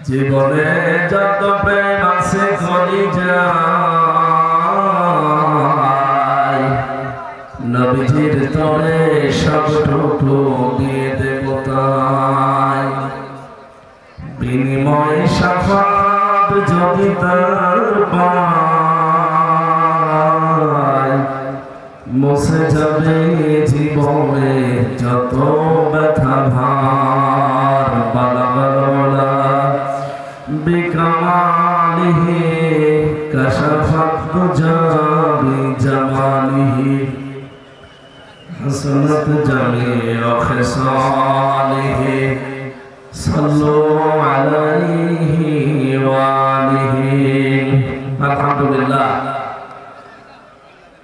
জীবনে যত প্রেম আছে কলিজায় নবীজির তরে সবটুকু দিয়ে দেব তাই বিনিময় শাফাত যদি তার পাই মুছে যাবে জীবনে যত ব্যথা ভার বালাবালা বিকামালিহি কাশাফাত দুজা বিজামালিহি হাসানাত জামিউ খিসালিহি সাল্লু আলাইহি ওয়া আলিহি আলহামদুলিল্লাহ।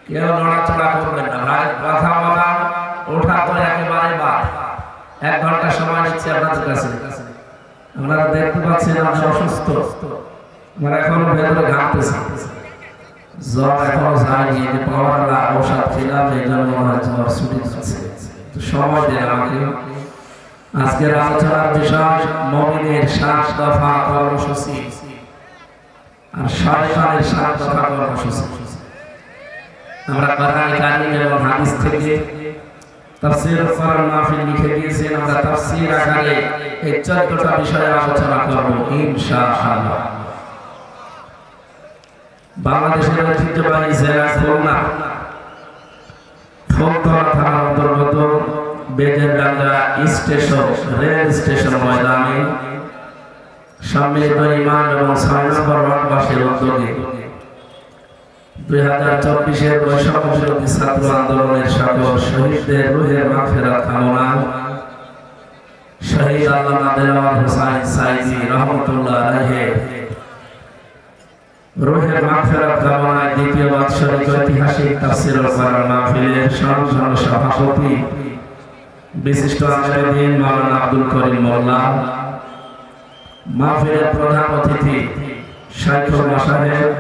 কেউ নড়াচড়া করবেন না, কথা বলা ওঠা তো একেবারে বাদ। 1 ঘন্টা সময় নিচ্ছে আপনাদের কাছে। আপনারা দেখতে পাচ্ছেন আমি অসুস্থ, আমার এখনো ভেতরে ঘামতেছে, জ্বর এখনো যায়নি। যে পাওয়ারটা ঔষধ খেলাম এই জন্য মনে হয় জ্বর ছুটি যাচ্ছে। তো সময় দেন আমাকে। আজকের আলোচনার বিষয় মুমিনের 7 দফা কর্মসূচি আর শয়তানের 7 দফা কর্মসূচি। আমরা কোরআন কারীম এবং হাদিস থেকে তাফসীর কোরআন মাহফিল লিখে দিয়েছেন। আমরা তাফসীর আকারে এই 14টা বিষয়ে আলোচনা করব ইনশাআল্লাহ। বাংলাদেশের ঐতিহ্যবাহী জেলা খুলনা ফুলতলা থানার অন্তর্গত বেজেরডাঙ্গা স্টেশন রেল স্টেশন ময়দানে সম্মিলিত ইমাম এবং 6 নম্বর ওয়ার্ডবাসীর উদ্যোগে 2024-এর বৈষম্য বিরোধী ছাত্র আন্দোলনের সকল শহীদদের রুহের মাগফিরাত কামনা, শহীদ আল্লামা দেলোয়ার হোসেন সাইদি রহমাতুল্লাহ আলাইহি রুহের মাগফিরাত কামনায় দ্বিতীয় বাৎসরিক ঐতিহাসিক তাফসীরুল কোরআন মাহফিলের সম্মানিত সভাপতি বিশিষ্ট আলেম মাওলানা আব্দুল করিম মোল্লা, মাহফিলের প্রধান অতিথি শাইখুল মাশায়েখ,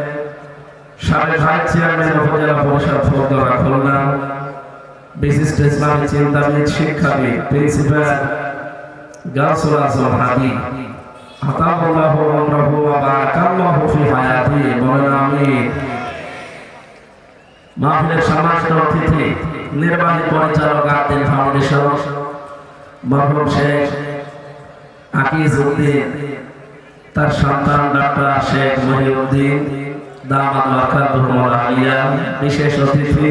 সাবেক ভাইস চেয়ারম্যান উপজেলা পরিষদ ফুলতলা খুলনা, বিশিষ্ট ইসলামী চিন্তাবিদ শিক্ষাবিদ প্রিন্সিপাল গাউসুল আজম হাদি আতাহুল্লাহু আমরাহু ওয়া বারাকাল্লাহু ফি হায়াতি। বলেন আমিন। মাহফিলের সম্মানিত অতিথি নির্বাহী পরিচালক আদিল ফাউন্ডেশন মরহুম শেখ আকিজ উদ্দিন, তার সন্তান ডক্টর শেখ মহিউদ্দিন দামাত বারাকাতুহুল আলিয়া, বিশেষ অতিথি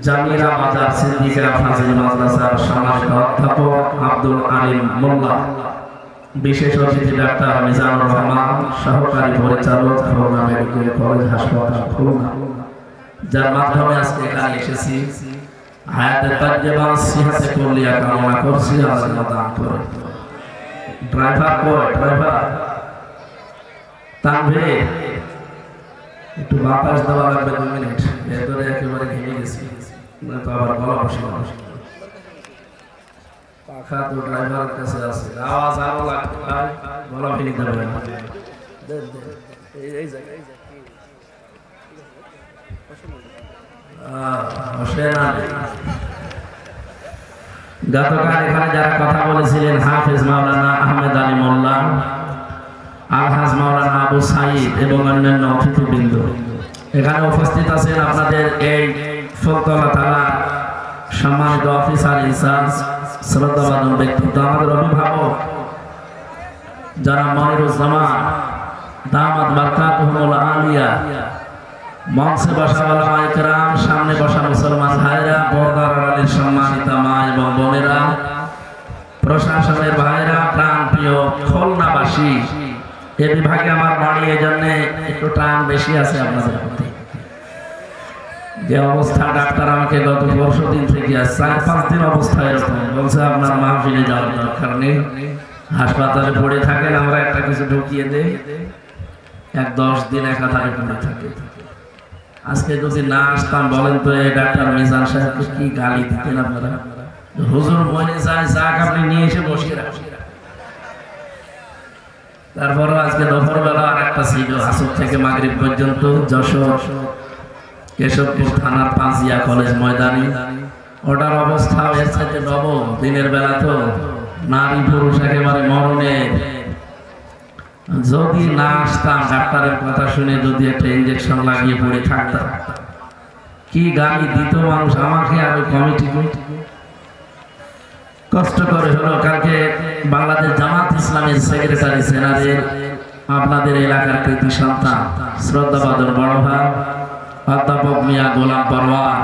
জামিরা বাজার সিদ্দিকা ফাজিল মাদ্রাসার সম্মানিত অধ্যাপক আব্দুল আলিম মোল্লা, বিশেষ অতিথি ডাক্তার মিজানুর রহমান, সহকারী পরিচালক খুলনা মেডিকেল কলেজ হাসপাতাল খুলনা, যার মাধ্যমে আজকে এখানে এসেছি। হায়াতে তাজ্জেবা সিহাতে কুল্লিয়া কামনা করছি, আল্লাহ দান করে। ড্রাইভার কই? ড্রাইভার তানভীর, একটু বাতাস দেওয়া লাগবে 2 মিনিট। ভেতরে একেবারে ঘেমে গেছি, তো আবার গলা বসে গেল। পাখা তো ড্রাইভারের কাছে আছে, আওয়াজ আরো লাগবে, গলা ফেলে দেবে না। এই জায়গায় গতকাল এখানে যারা কথা বলেছিলেন হাফেজ মাওলানা আহমেদ আলী মোল্লা, আলহাজ মাওলানা আবু সাইদ এবং অন্যান্য অতিথিবৃন্দ এখানে উপস্থিত আছেন। আপনাদের এই ফুলতলা থানার সম্মানিত অফিসার ইনচার্জ শ্রদ্ধাবাদন ব্যক্তিত্ব, আমাদের অভিভাবক যারা মনিরুজ্জামান দামাত বারাকাতুহুল আলিয়া, মঞ্চে বসা ওলামা ইকরাম, সামনে বসা মুসলমান ভাইরা, পর্দার আড়ালের সম্মানিত মা এবং বোনেরা, প্রশাসনের ভাইরা, প্রাণ প্রিয় খুলনাবাসী। এ বিভাগে আমার বাড়ি, এই জন্য একটু টান বেশি আছে আপনাদের প্রতি। যে অবস্থা, ডাক্তার আমাকে গত পরশু দিন থেকে 4-5 দিন অবস্থা এরকম বলছে, আপনার মাহফিলে যাওয়ার দরকার নেই, হাসপাতালে পড়ে থাকেন, আমরা একটা কিছু ঢুকিয়ে দেই, 10 দিন একাধারে পড়ে থাকে। আজকে যদি না আসতাম, বলেন তো এই ডাক্তার মিজান সাহেবকে কি গালি দিতেন আপনারা? হুজুর বলে যায় যাক, আপনি নিয়ে এসে বসিয়ে রাখেন। তারপরে আজকে দুপুরবেলা আর একটা ছিল, আসর থেকে মাগরিব পর্যন্ত যশোর কেশবপুর থানার পাঁচিয়া কলেজ ময়দানে। ওটার অবস্থা হয়েছে যে দিনের বেলা তো নারী পুরুষ একেবারে মরণে যদি না আসতাম, ডাক্তারের কথা শুনে যদি একটা ইঞ্জেকশন লাগিয়ে পড়ে থাকতাম, কি গালি দিত মানুষ আমাকে আর ওই কমিটি। কষ্ট করে হলো কালকে বাংলাদেশ জামাত ইসলামের সেক্রেটারি জেনারেল, আপনাদের এলাকার কৃতি সন্তান শ্রদ্ধাবাদর বড় ভাই অধ্যাপক মিয়া গোলাম পরওয়ার